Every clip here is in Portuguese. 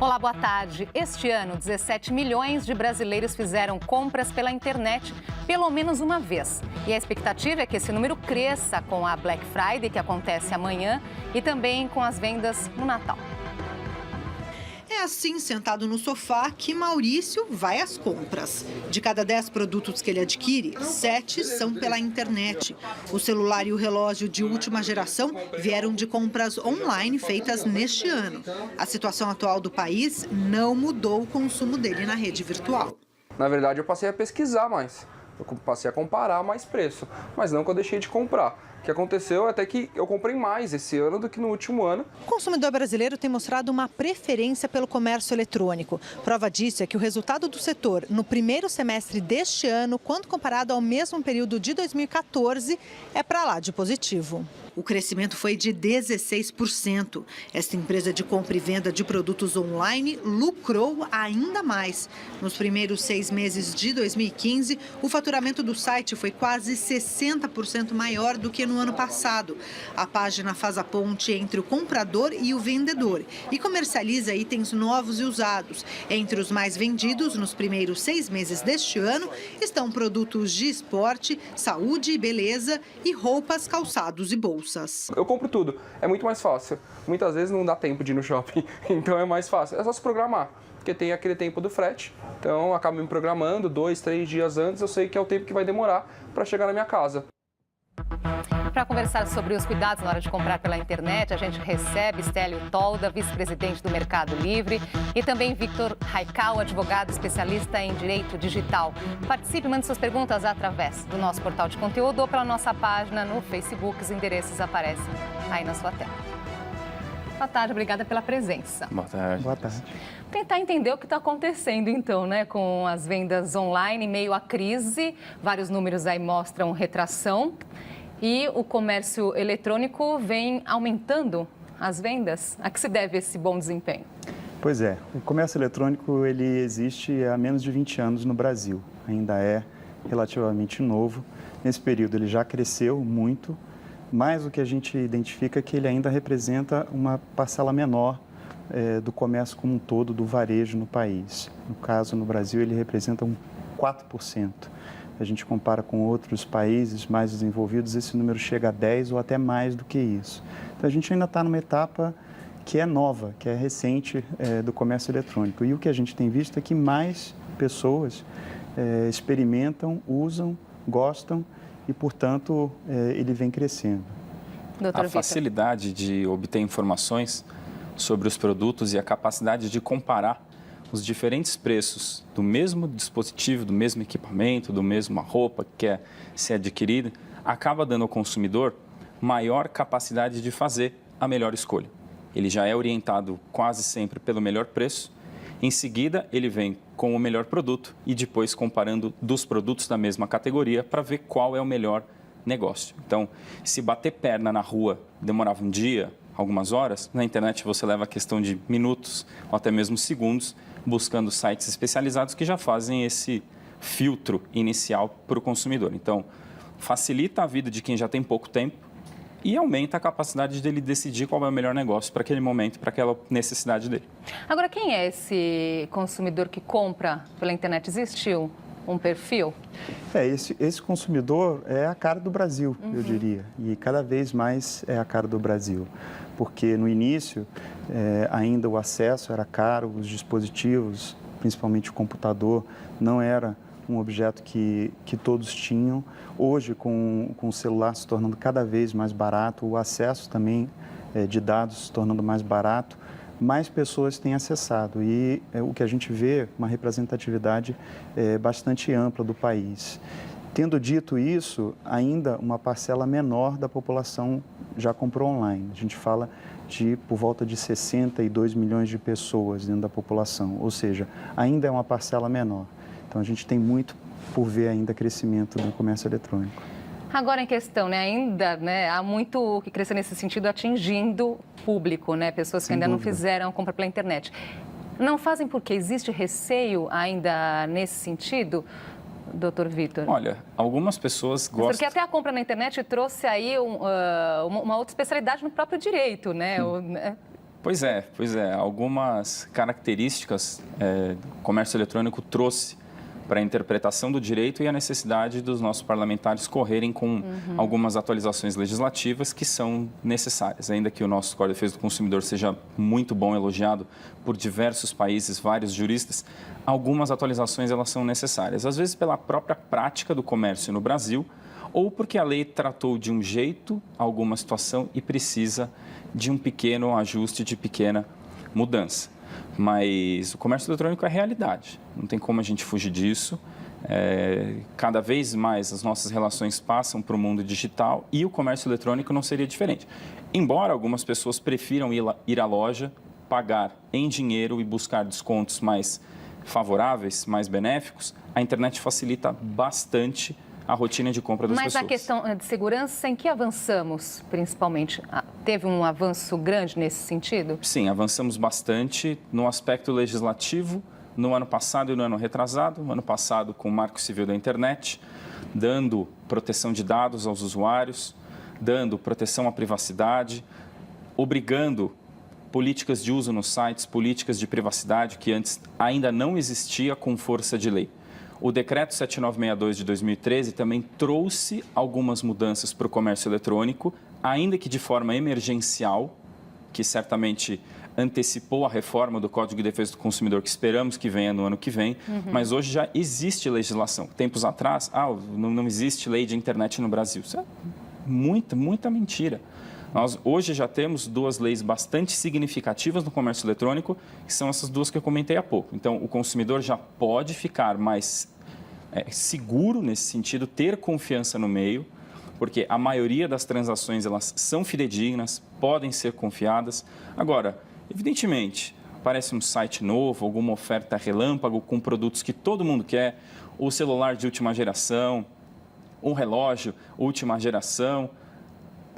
Olá, boa tarde. Este ano, 17 milhões de brasileiros fizeram compras pela internet pelo menos uma vez. E a expectativa é que esse número cresça com a Black Friday, que acontece amanhã, e também com as vendas no Natal. É assim, sentado no sofá, que Maurício vai às compras. De cada 10 produtos que ele adquire, 7 são pela internet. O celular e o relógio de última geração vieram de compras online feitas neste ano. A situação atual do país não mudou o consumo dele na rede virtual. Na verdade, eu passei a pesquisar mais. Eu passei a comparar mais preço, mas não que eu deixei de comprar. O que aconteceu é até que eu comprei mais esse ano do que no último ano. O consumidor brasileiro tem mostrado uma preferência pelo comércio eletrônico. Prova disso é que o resultado do setor no primeiro semestre deste ano, quando comparado ao mesmo período de 2014, é para lá de positivo. O crescimento foi de 16%. Esta empresa de compra e venda de produtos online lucrou ainda mais. Nos primeiros 6 meses de 2015, o faturamento do site foi quase 60% maior do que no ano passado. A página faz a ponte entre o comprador e o vendedor e comercializa itens novos e usados. Entre os mais vendidos nos primeiros 6 meses deste ano estão produtos de esporte, saúde e beleza e roupas, calçados e bolsas. Eu compro tudo, é muito mais fácil. Muitas vezes não dá tempo de ir no shopping, então é mais fácil. É só se programar, porque tem aquele tempo do frete. Então eu acabo me programando 2, 3 dias antes, eu sei que é o tempo que vai demorar para chegar na minha casa. Para conversar sobre os cuidados na hora de comprar pela internet, a gente recebe Stélio Tolda, vice-presidente do Mercado Livre, e também Victor Raical, advogado especialista em direito digital. Participe e mande suas perguntas através do nosso portal de conteúdo ou pela nossa página no Facebook. Os endereços aparecem aí na sua tela. Boa tarde, obrigada pela presença. Boa tarde. Boa tarde. Tentar entender o que está acontecendo, então, né, com as vendas online em meio à crise. Vários números aí mostram retração. E o comércio eletrônico vem aumentando as vendas. A que se deve esse bom desempenho? Pois é, o comércio eletrônico ele existe há menos de 20 anos no Brasil. Ainda é relativamente novo. Nesse período ele já cresceu muito, mas o que a gente identifica é que ele ainda representa uma parcela menor do comércio como um todo, do varejo no país. No caso, no Brasil, ele representa 4%. A gente compara com outros países mais desenvolvidos, esse número chega a 10% ou até mais do que isso. Então, a gente ainda está numa etapa que é nova, que é recente do comércio eletrônico. E o que a gente tem visto é que mais pessoas experimentam, usam, gostam e, portanto, ele vem crescendo. A facilidade de obter informações sobre os produtos e a capacidade de comparar os diferentes preços do mesmo dispositivo, do mesmo equipamento, do mesmo roupa que quer ser adquirida, acaba dando ao consumidor maior capacidade de fazer a melhor escolha. Ele já é orientado quase sempre pelo melhor preço, em seguida ele vem com o melhor produto e depois comparando dos produtos da mesma categoria para ver qual é o melhor negócio. Então, se bater perna na rua demorava um dia, algumas horas, na internet você leva a questão de minutos ou até mesmo segundos, buscando sites especializados que já fazem esse filtro inicial para o consumidor. Então, facilita a vida de quem já tem pouco tempo e aumenta a capacidade dele decidir qual é o melhor negócio para aquele momento, para aquela necessidade dele. Agora, quem é esse consumidor que compra pela internet? Existiu um perfil? Esse consumidor é a cara do Brasil, eu diria, e cada vez mais é a cara do Brasil, porque no início ainda o acesso era caro, os dispositivos, principalmente o computador, não era um objeto que todos tinham. Hoje, com o celular se tornando cada vez mais barato, o acesso também de dados se tornando mais barato, mais pessoas têm acessado e o que a gente vê, uma representatividade bastante ampla do país. Tendo dito isso, ainda uma parcela menor da população já comprou online. A gente fala de por volta de 62 milhões de pessoas dentro da população, ou seja, ainda é uma parcela menor. Então a gente tem muito por ver ainda crescimento do comércio eletrônico. Agora em questão, né, ainda há muito o que crescer nesse sentido atingindo público, né, pessoas que ainda não fizeram compra pela internet. Não fazem porque existe receio ainda nesse sentido, doutor Victor? Olha, algumas pessoas gostam... Porque até a compra na internet trouxe aí uma outra especialidade no próprio direito, né? Pois é. Algumas características o comércio eletrônico trouxe para a interpretação do direito e a necessidade dos nossos parlamentares correrem com algumas atualizações legislativas que são necessárias. Ainda que o nosso Código de Defesa do Consumidor seja muito bom, elogiado por diversos países, vários juristas, algumas atualizações elas são necessárias. Às vezes pela própria prática do comércio no Brasil ou porque a lei tratou de um jeito alguma situação e precisa de um pequeno ajuste, de pequena mudança. Mas o comércio eletrônico é realidade, não tem como a gente fugir disso. Cada vez mais as nossas relações passam para o mundo digital e o comércio eletrônico não seria diferente. Embora algumas pessoas prefiram ir à loja, pagar em dinheiro e buscar descontos mais favoráveis, mais benéficos, a internet facilita bastante a rotina de compra das pessoas. Mas a questão de segurança, em que avançamos, principalmente? Teve um avanço grande nesse sentido? Sim, avançamos bastante no aspecto legislativo, no ano passado e no ano retrasado. No ano passado, com o Marco Civil da Internet, dando proteção de dados aos usuários, dando proteção à privacidade, obrigando políticas de uso nos sites, políticas de privacidade que antes ainda não existia com força de lei. O Decreto 7962 de 2013 também trouxe algumas mudanças para o comércio eletrônico, ainda que de forma emergencial, que certamente antecipou a reforma do Código de Defesa do Consumidor, que esperamos que venha no ano que vem, mas hoje já existe legislação. Tempos atrás, não existe lei de internet no Brasil. Isso é muita mentira. Nós hoje já temos duas leis bastante significativas no comércio eletrônico, que são essas duas que eu comentei há pouco. Então, o consumidor já pode ficar mais seguro nesse sentido, ter confiança no meio, porque a maioria das transações elas são fidedignas, podem ser confiadas. Agora, evidentemente, aparece um site novo, alguma oferta relâmpago com produtos que todo mundo quer, o celular de última geração, um relógio última geração,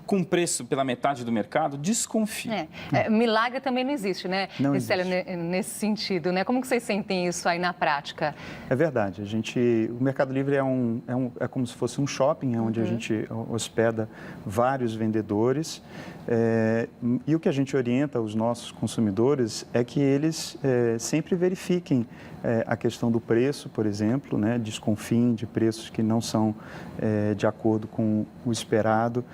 com preço pela metade do mercado, desconfie. Milagre também não existe, né? Não existe. Nesse sentido, né? Como que vocês sentem isso aí na prática? É verdade. O Mercado Livre é como se fosse um shopping, onde a gente hospeda vários vendedores. E o que a gente orienta os nossos consumidores é que eles sempre verifiquem a questão do preço, por exemplo, né? Desconfiem de preços que não são de acordo com o esperado,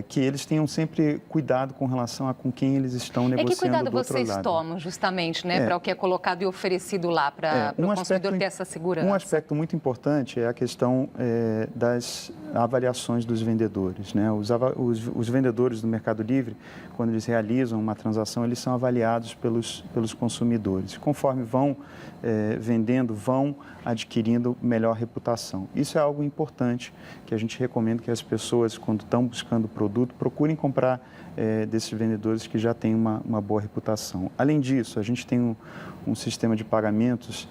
que eles tenham sempre cuidado com relação a com quem eles estão negociando que cuidado do outro vocês lado. tomam, justamente, né, para o que é colocado e oferecido lá, para o consumidor ter essa segurança? Um aspecto muito importante é a questão das avaliações dos vendedores, né? Os vendedores do Mercado Livre, quando eles realizam uma transação, eles são avaliados pelos consumidores. Conforme vão vendendo, vão adquirindo melhor reputação. Isso é algo importante que a gente recomenda que as pessoas, quando estão buscando o produto, procurem comprar desses vendedores que já têm uma boa reputação. Além disso, a gente tem um sistema de pagamentos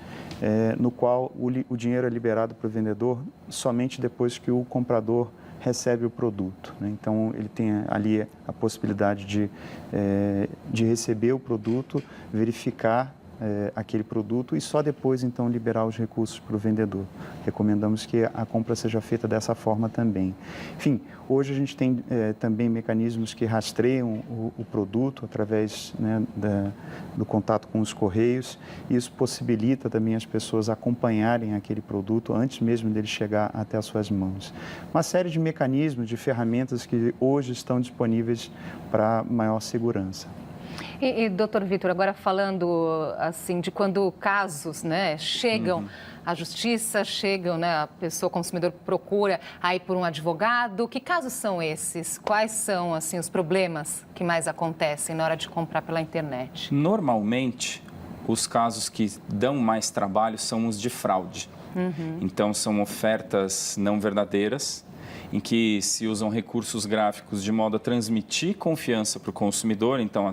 no qual o dinheiro é liberado para o vendedor somente depois que o comprador recebe o produto, né? Então, ele tem ali a possibilidade de receber o produto, verificar aquele produto e só depois, então, liberar os recursos para o vendedor. Recomendamos que a compra seja feita dessa forma também. Enfim, hoje a gente tem também mecanismos que rastreiam o produto através, né, do contato com os correios. Isso possibilita também as pessoas acompanharem aquele produto antes mesmo dele chegar até as suas mãos. Uma série de mecanismos, de ferramentas que hoje estão disponíveis para maior segurança. E doutor Vitor, agora falando assim de quando casos, né, chegam à justiça, né, a pessoa, o consumidor procura aí por um advogado, que casos são esses? Quais são assim os problemas que mais acontecem na hora de comprar pela internet? Normalmente, os casos que dão mais trabalho são os de fraude. Então, são ofertas não verdadeiras, em que se usam recursos gráficos de modo a transmitir confiança para o consumidor. Então,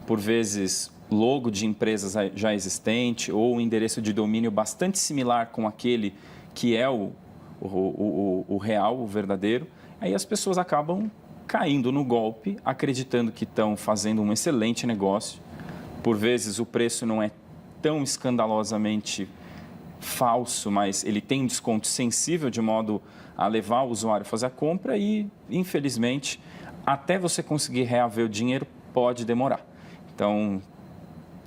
por vezes, logo de empresas já existente ou um endereço de domínio bastante similar com aquele que é o real, o verdadeiro. Aí as pessoas acabam caindo no golpe, acreditando que estão fazendo um excelente negócio. Por vezes, o preço não é tão escandalosamente falso, mas ele tem um desconto sensível de modo a levar o usuário a fazer a compra e, infelizmente, até você conseguir reaver o dinheiro pode demorar. Então,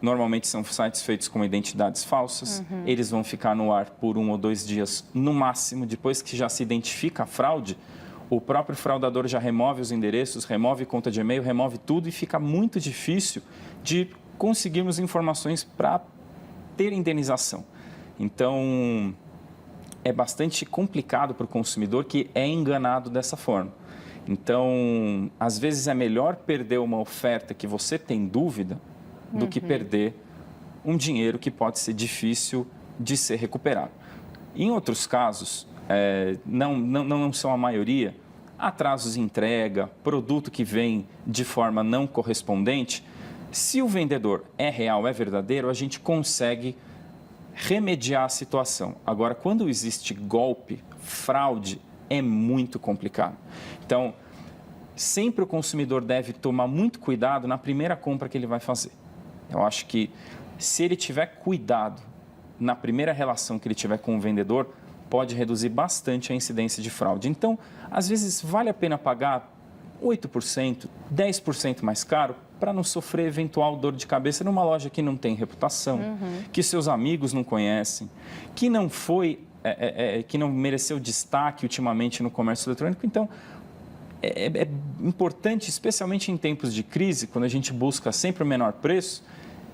normalmente são sites feitos com identidades falsas, eles vão ficar no ar por 1 ou 2 dias no máximo. Depois que já se identifica a fraude, o próprio fraudador já remove os endereços, remove conta de e-mail, remove tudo e fica muito difícil de conseguirmos informações para ter indenização. Então, é bastante complicado para o consumidor que é enganado dessa forma. Então, às vezes é melhor perder uma oferta que você tem dúvida do que perder um dinheiro que pode ser difícil de ser recuperado. Em outros casos, não são a maioria, atrasos em entrega, produto que vem de forma não correspondente, se o vendedor é real, é verdadeiro, a gente consegue remediar a situação. Agora, quando existe golpe, fraude, é muito complicado. Então, sempre o consumidor deve tomar muito cuidado na primeira compra que ele vai fazer. Eu acho que se ele tiver cuidado na primeira relação que ele tiver com o vendedor, pode reduzir bastante a incidência de fraude. Então, às vezes, vale a pena pagar 8%, 10% mais caro para não sofrer eventual dor de cabeça numa loja que não tem reputação, que seus amigos não conhecem, que não que não mereceu destaque ultimamente no comércio eletrônico. Então, é importante, especialmente em tempos de crise, quando a gente busca sempre o menor preço,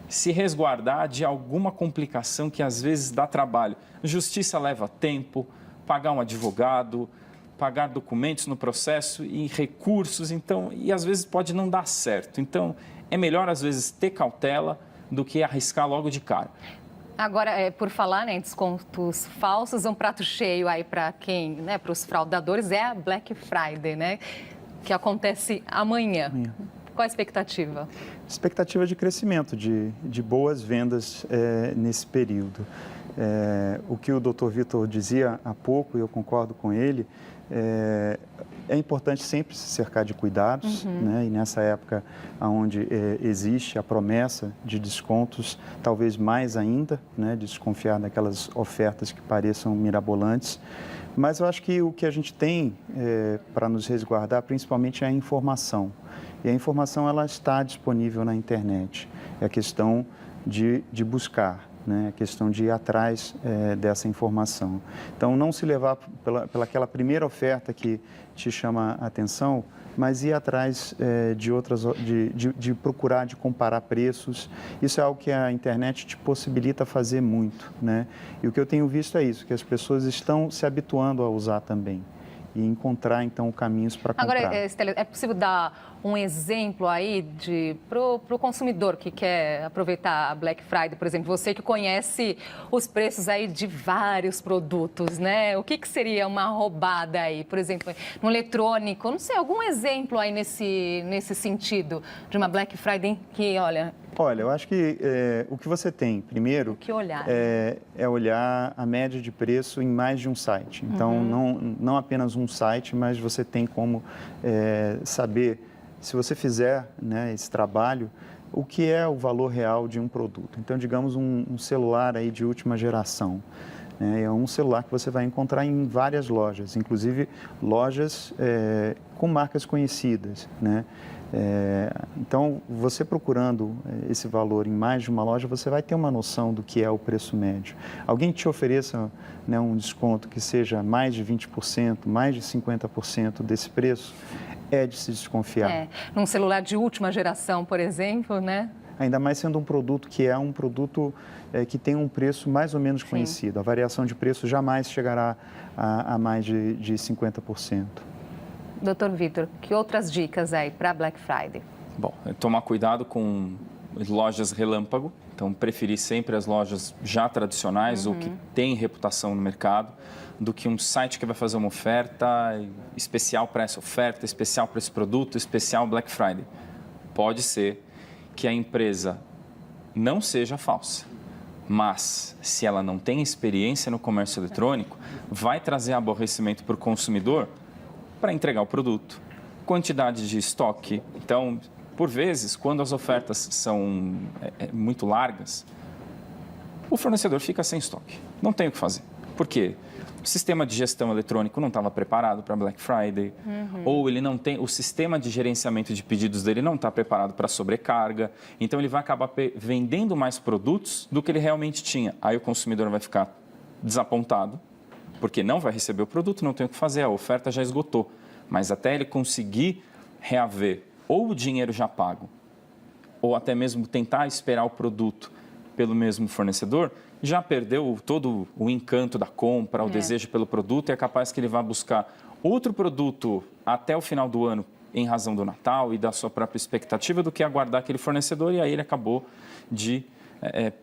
se resguardar de alguma complicação que às vezes dá trabalho. Justiça leva tempo, pagar um advogado, pagar documentos no processo e recursos, então, e às vezes pode não dar certo. Então, é melhor às vezes ter cautela do que arriscar logo de cara. Agora, por falar em descontos falsos, um prato cheio aí para quem, né, para os fraudadores, é a Black Friday, né, que acontece amanhã. Qual a expectativa? Expectativa de crescimento, de boas vendas nesse período. O que o Dr. Vitor dizia há pouco, e eu concordo com ele, é importante sempre se cercar de cuidados, né? E nessa época onde existe a promessa de descontos, talvez mais ainda, né? Desconfiar daquelas ofertas que pareçam mirabolantes. Mas eu acho que o que a gente tem para nos resguardar, principalmente, é a informação. E a informação ela está disponível na internet. É a questão de buscar, né? A questão de ir atrás dessa informação. Então, não se levar pelaquela primeira oferta que te chama a atenção, mas ir atrás de outras, de procurar, de comparar preços. Isso é algo que a internet te possibilita fazer muito, né? E o que eu tenho visto é isso, que as pessoas estão se habituando a usar também e encontrar, então, caminhos para comprar. Agora, Estela, é possível dar um exemplo aí para o consumidor que quer aproveitar a Black Friday, por exemplo, você que conhece os preços aí de vários produtos, né? O que seria uma roubada aí, por exemplo, no eletrônico? Não sei, algum exemplo aí nesse sentido de uma Black Friday que, olha... Olha, eu acho que o que você tem, primeiro, que olhar, é olhar a média de preço em mais de um site. Então, não apenas um site, mas você tem como saber, se você fizer, né, esse trabalho, o que é o valor real de um produto. Então, digamos, um celular aí de última geração. É um celular que você vai encontrar em várias lojas, inclusive lojas com marcas conhecidas, né? Então, você procurando esse valor em mais de uma loja, você vai ter uma noção do que é o preço médio. Alguém que te ofereça, né, um desconto que seja mais de 20%, mais de 50% desse preço, é de se desconfiar. Num celular de última geração, por exemplo, né? Ainda mais sendo um produto que é um produto que tem um preço mais ou menos conhecido. A variação de preço jamais chegará a mais de 50%. Doutor Vitor, que outras dicas aí para Black Friday? Bom, tomar cuidado com lojas relâmpago. Então, preferir sempre as lojas já tradicionais ou que têm reputação no mercado, do que um site que vai fazer uma oferta especial para essa oferta, especial para esse produto, especial Black Friday. Pode ser que a empresa não seja falsa, mas se ela não tem experiência no comércio eletrônico, vai trazer aborrecimento para o consumidor para entregar o produto, quantidade de estoque. Então, por vezes, quando as ofertas são muito largas, o fornecedor fica sem estoque, não tem o que fazer. Por quê? O sistema de gestão eletrônico não estava preparado para Black Friday, ou ele não tem, o sistema de gerenciamento de pedidos dele não está preparado para sobrecarga, então ele vai acabar vendendo mais produtos do que ele realmente tinha. Aí o consumidor vai ficar desapontado, porque não vai receber o produto, não tem o que fazer, a oferta já esgotou. Mas até ele conseguir reaver ou o dinheiro já pago, ou até mesmo tentar esperar o produto pelo mesmo fornecedor, já perdeu todo o encanto da compra, o desejo pelo produto, e é capaz que ele vá buscar outro produto até o final do ano, em razão do Natal e da sua própria expectativa, do que aguardar aquele fornecedor, e aí ele acabou de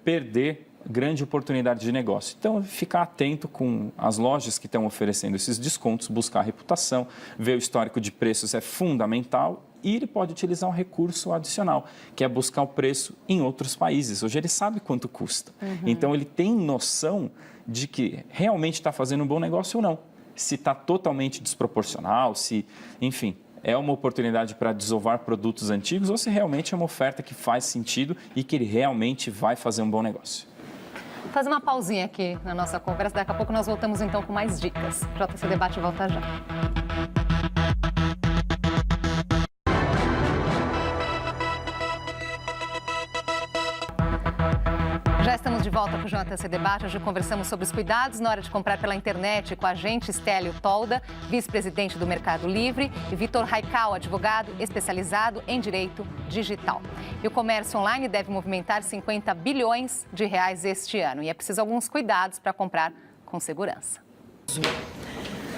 perder grande oportunidade de negócio. Então, ficar atento com as lojas que estão oferecendo esses descontos, buscar a reputação, ver o histórico de preços é fundamental, e ele pode utilizar um recurso adicional, que é buscar o preço em outros países. Hoje ele sabe quanto custa. Então, ele tem noção de que realmente está fazendo um bom negócio ou não. Se está totalmente desproporcional, se, enfim, é uma oportunidade para desovar produtos antigos, ou se realmente é uma oferta que faz sentido e que ele realmente vai fazer um bom negócio. Vou fazer uma pausinha aqui na nossa conversa. Daqui a pouco nós voltamos então com mais dicas. JC Debate volta já. Já estamos de volta com o JC Debate. Hoje conversamos sobre os cuidados na hora de comprar pela internet com a agente Stélio Tolda, vice-presidente do Mercado Livre, e Vitor Haikal, advogado especializado em direito digital. E o comércio online deve movimentar 50 bilhões de reais este ano. E é preciso alguns cuidados para comprar com segurança.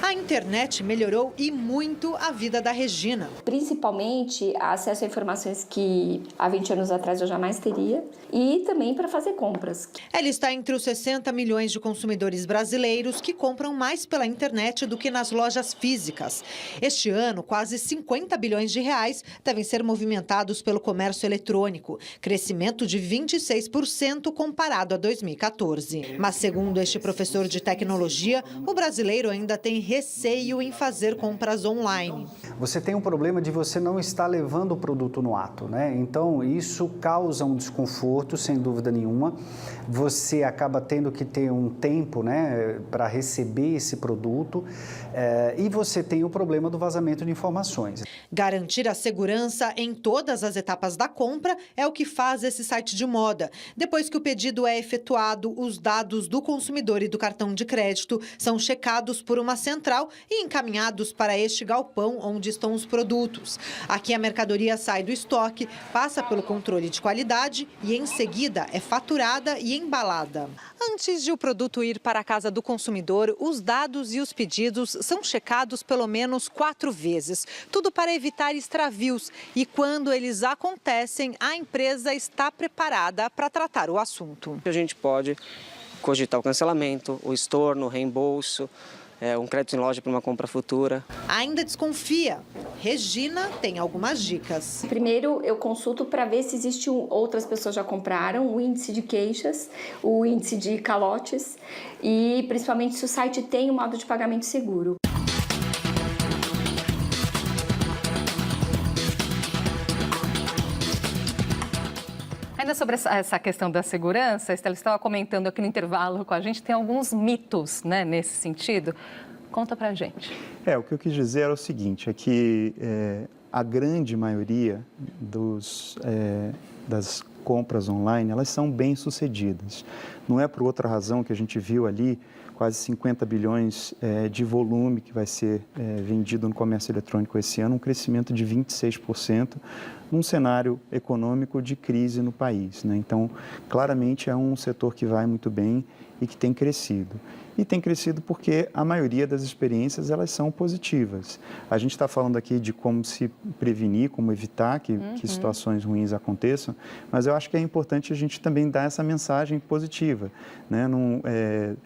A internet melhorou e muito a vida da Regina. Principalmente acesso a informações que há 20 anos atrás eu jamais teria, e também para fazer compras. Ela está entre os 60 milhões de consumidores brasileiros que compram mais pela internet do que nas lojas físicas. Este ano, quase 50 bilhões de reais devem ser movimentados pelo comércio eletrônico, crescimento de 26% comparado a 2014. Mas, segundo este professor de tecnologia, o brasileiro ainda tem receio em fazer compras online. Você tem um problema de você não estar levando o produto no ato, né? Então, isso causa um desconforto, sem dúvida nenhuma. Você acaba tendo que ter um tempo, né, para receber esse produto, e você tem o problema do vazamento de informações. Garantir a segurança em todas as etapas da compra é o que faz esse site de moda. Depois que o pedido é efetuado, os dados do consumidor e do cartão de crédito são checados por uma central e encaminhados para este galpão onde estão os produtos. Aqui a mercadoria sai do estoque, passa pelo controle de qualidade e em seguida é faturada e embalada. Antes de o produto ir para a casa do consumidor, os dados e os pedidos são checados pelo menos 4 vezes. Tudo para evitar extravios. E quando eles acontecem, a empresa está preparada para tratar o assunto. A gente pode cogitar o cancelamento, o estorno, o reembolso, um crédito em loja para uma compra futura. Ainda desconfia? Regina tem algumas dicas. Primeiro, eu consulto para ver se existem outras pessoas já compraram, o índice de queixas, o índice de calotes e principalmente se o site tem um modo de pagamento seguro. Ainda sobre essa questão da segurança, a Estela estava comentando aqui no intervalo com a gente, tem alguns mitos, né, nesse sentido. Conta pra gente. O que eu quis dizer era o seguinte, é que a grande maioria das compras online, elas são bem-sucedidas. Não é por outra razão que a gente viu ali quase 50 bilhões de volume que vai ser vendido no comércio eletrônico esse ano, um crescimento de 26%, num cenário econômico de crise no país, né? Então, claramente é um setor que vai muito bem e que tem crescido. E tem crescido porque a maioria das experiências, elas são positivas. A gente está falando aqui de como se prevenir, como evitar que situações ruins aconteçam, mas eu acho que é importante a gente também dar essa mensagem positiva, né?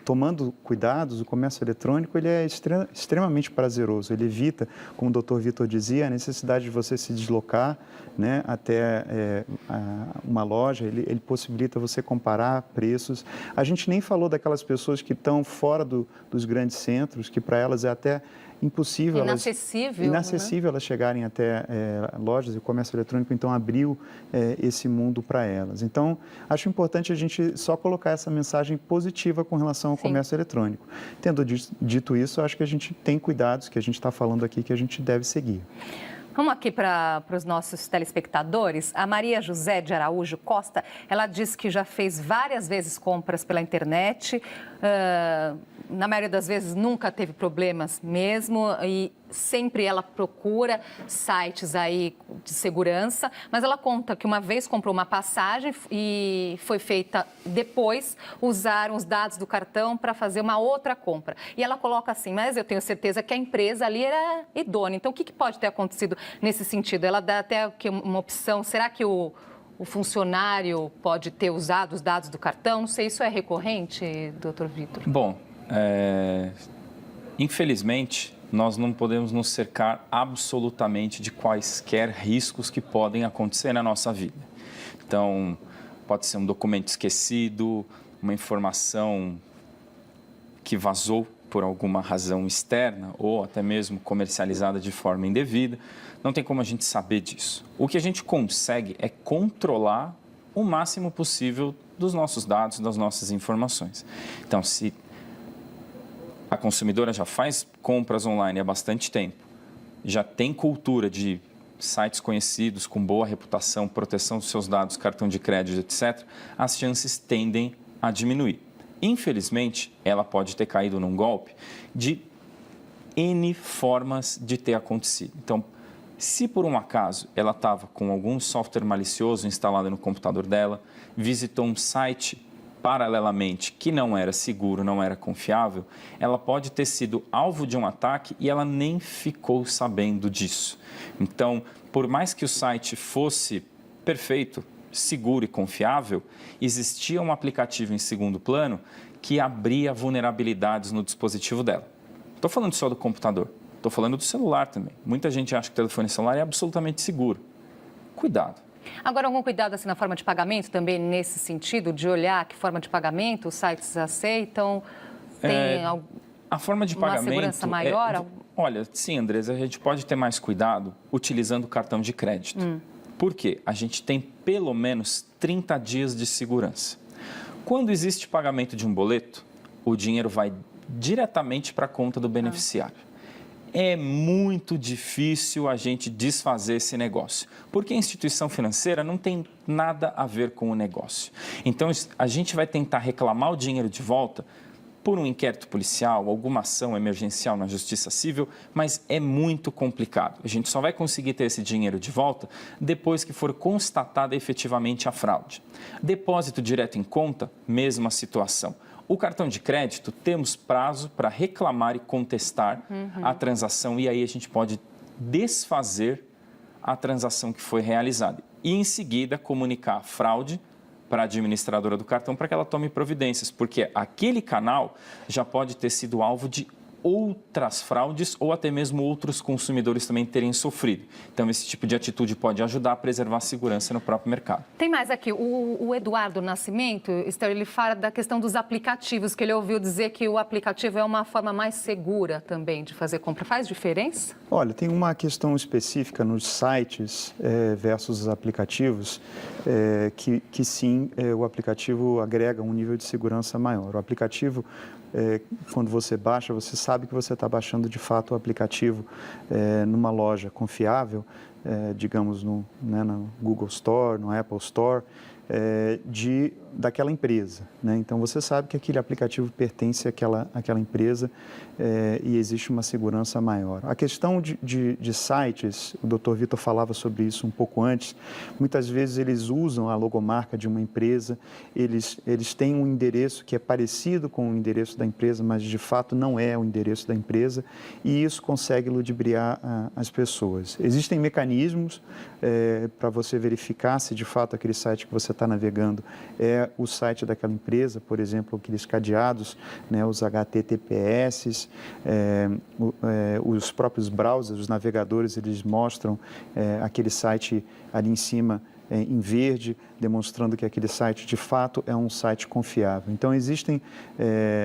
Tomando cuidados, o comércio eletrônico ele é extremamente prazeroso. Ele evita, como o Dr. Vitor dizia, a necessidade de você se deslocar, né, até uma loja, ele possibilita você comparar preços. A gente nem falou falou daquelas pessoas que estão fora dos grandes centros, que para elas é até impossível, inacessível elas chegarem até lojas e o comércio eletrônico, então abriu esse mundo para elas. Então, acho importante a gente só colocar essa mensagem positiva com relação ao comércio eletrônico. Tendo dito isso, acho que a gente tem cuidados que a gente está falando aqui que a gente deve seguir. Vamos aqui para os nossos telespectadores. A Maria José de Araújo Costa, ela diz que já fez várias vezes compras pela internet. Na maioria das vezes nunca teve problemas mesmo e sempre ela procura sites aí de segurança, mas ela conta que uma vez comprou uma passagem e foi feita depois, usaram os dados do cartão para fazer uma outra compra. E ela coloca assim, mas eu tenho certeza que a empresa ali era idônea. Então, o que pode ter acontecido nesse sentido? Ela dá até uma opção, será que o funcionário pode ter usado os dados do cartão? Não sei, isso é recorrente, doutor Vitor? Bom, infelizmente, nós não podemos nos cercar absolutamente de quaisquer riscos que podem acontecer na nossa vida. Então, pode ser um documento esquecido, uma informação que vazou por alguma razão externa ou até mesmo comercializada de forma indevida. Não tem como a gente saber disso. O que a gente consegue é controlar o máximo possível dos nossos dados, das nossas informações. Então, se a consumidora já faz compras online há bastante tempo, já tem cultura de sites conhecidos, com boa reputação, proteção dos seus dados, cartão de crédito, etc., as chances tendem a diminuir. Infelizmente, ela pode ter caído num golpe de N formas de ter acontecido. Então, se por um acaso ela estava com algum software malicioso instalado no computador dela, visitou um site paralelamente que não era seguro, não era confiável, ela pode ter sido alvo de um ataque e ela nem ficou sabendo disso. Então, por mais que o site fosse perfeito, seguro e confiável, existia um aplicativo em segundo plano que abria vulnerabilidades no dispositivo dela. Estou falando só do computador, estou falando do celular também. Muita gente acha que o telefone celular é absolutamente seguro. Cuidado. Agora, algum cuidado assim na forma de pagamento também nesse sentido, de olhar que forma de pagamento os sites aceitam? Tem a forma de pagamento, uma segurança maior? Olha, sim, Andresa, a gente pode ter mais cuidado utilizando o cartão de crédito. Por quê? A gente tem pelo menos 30 dias de segurança. Quando existe pagamento de um boleto, o dinheiro vai diretamente para a conta do beneficiário. É muito difícil a gente desfazer esse negócio, porque a instituição financeira não tem nada a ver com o negócio. Então, a gente vai tentar reclamar o dinheiro de volta por um inquérito policial, alguma ação emergencial na Justiça Civil, mas é muito complicado. A gente só vai conseguir ter esse dinheiro de volta depois que for constatada efetivamente a fraude. Depósito direto em conta, mesma situação. O cartão de crédito, temos prazo para reclamar e contestar a transação e aí a gente pode desfazer a transação que foi realizada. E, em seguida, comunicar a fraude para a administradora do cartão para que ela tome providências, porque aquele canal já pode ter sido alvo de outras fraudes ou até mesmo outros consumidores também terem sofrido. Então, esse tipo de atitude pode ajudar a preservar a segurança no próprio mercado. Tem mais aqui. O Eduardo Nascimento, ele fala da questão dos aplicativos, que ele ouviu dizer que o aplicativo é uma forma mais segura também de fazer compra. Faz diferença? Olha, tem uma questão específica nos sites versus os aplicativos, que sim, o aplicativo agrega um nível de segurança maior. O aplicativo, quando você baixa, você sabe que você está baixando de fato o aplicativo numa loja confiável, digamos no Google Store, no Apple Store, daquela empresa, né? Então você sabe que aquele aplicativo pertence àquela empresa e existe uma segurança maior. A questão de sites, o Dr. Vitor falava sobre isso um pouco antes, muitas vezes eles usam a logomarca de uma empresa, eles têm um endereço que é parecido com o endereço da empresa, mas de fato não é o endereço da empresa e isso consegue ludibriar as pessoas. Existem mecanismos para você verificar se de fato aquele site que você está navegando é o site daquela empresa, por exemplo, aqueles cadeados, né, os HTTPS, os próprios browsers, os navegadores, eles mostram aquele site ali em cima em verde, demonstrando que aquele site de fato é um site confiável. Então existem,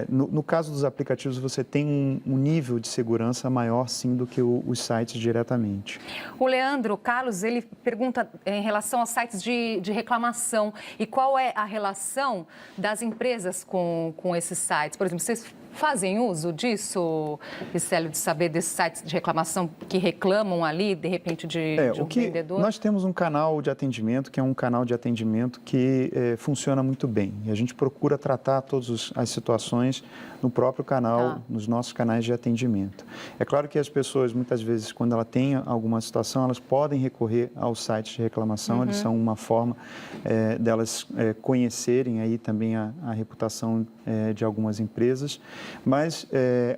no caso dos aplicativos, você tem um nível de segurança maior sim do que os sites diretamente. O Leandro Carlos, ele pergunta em relação aos sites de reclamação e qual é a relação das empresas com esses sites. Por exemplo, vocês fazem uso disso, Vicélio, de saber desses sites de reclamação que reclamam ali, de repente, de um vendedor? Nós temos um canal de atendimento, que é um canal de atendimento que funciona muito bem. E a gente procura tratar todas as situações no próprio canal, nos nossos canais de atendimento. É claro que as pessoas, muitas vezes, quando ela tem alguma situação, elas podem recorrer aos sites de reclamação, eles são uma forma delas conhecerem aí também a reputação de algumas empresas, mas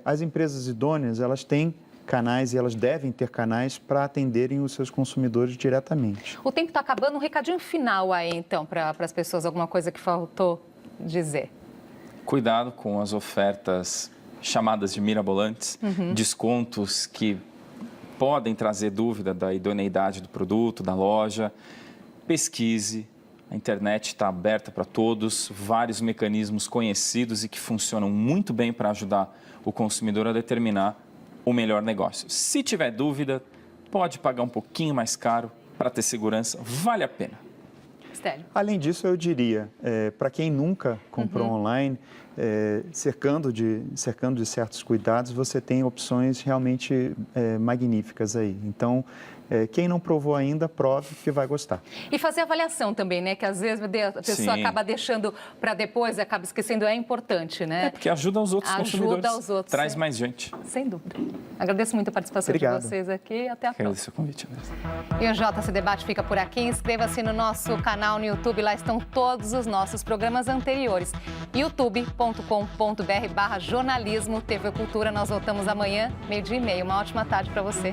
as empresas idôneas, elas têm canais e elas devem ter canais para atenderem os seus consumidores diretamente. O tempo está acabando, um recadinho final aí, então, para as pessoas, alguma coisa que faltou dizer? Cuidado com as ofertas chamadas de mirabolantes, descontos que podem trazer dúvida da idoneidade do produto, da loja. Pesquise, a internet está aberta para todos, vários mecanismos conhecidos e que funcionam muito bem para ajudar o consumidor a determinar o melhor negócio. Se tiver dúvida, pode pagar um pouquinho mais caro para ter segurança, vale a pena. Stélio. Além disso, eu diria, para quem nunca comprou online, cercando de certos cuidados, você tem opções realmente magníficas aí. Então, quem não provou ainda, prove que vai gostar. E fazer avaliação também, né? Que às vezes a pessoa acaba deixando para depois, acaba esquecendo, é importante, né? Porque ajuda os outros consumidores. Ajuda os outros. Traz mais gente. Sem dúvida. Agradeço muito a participação de vocês aqui e até a próxima. Agradeço o convite, Andressa. E o JC Debate fica por aqui. Inscreva-se no nosso canal no YouTube, lá estão todos os nossos programas anteriores. youtube.com.br/jornalismo TV Cultura. Nós voltamos amanhã, 12:30. Uma ótima tarde para você.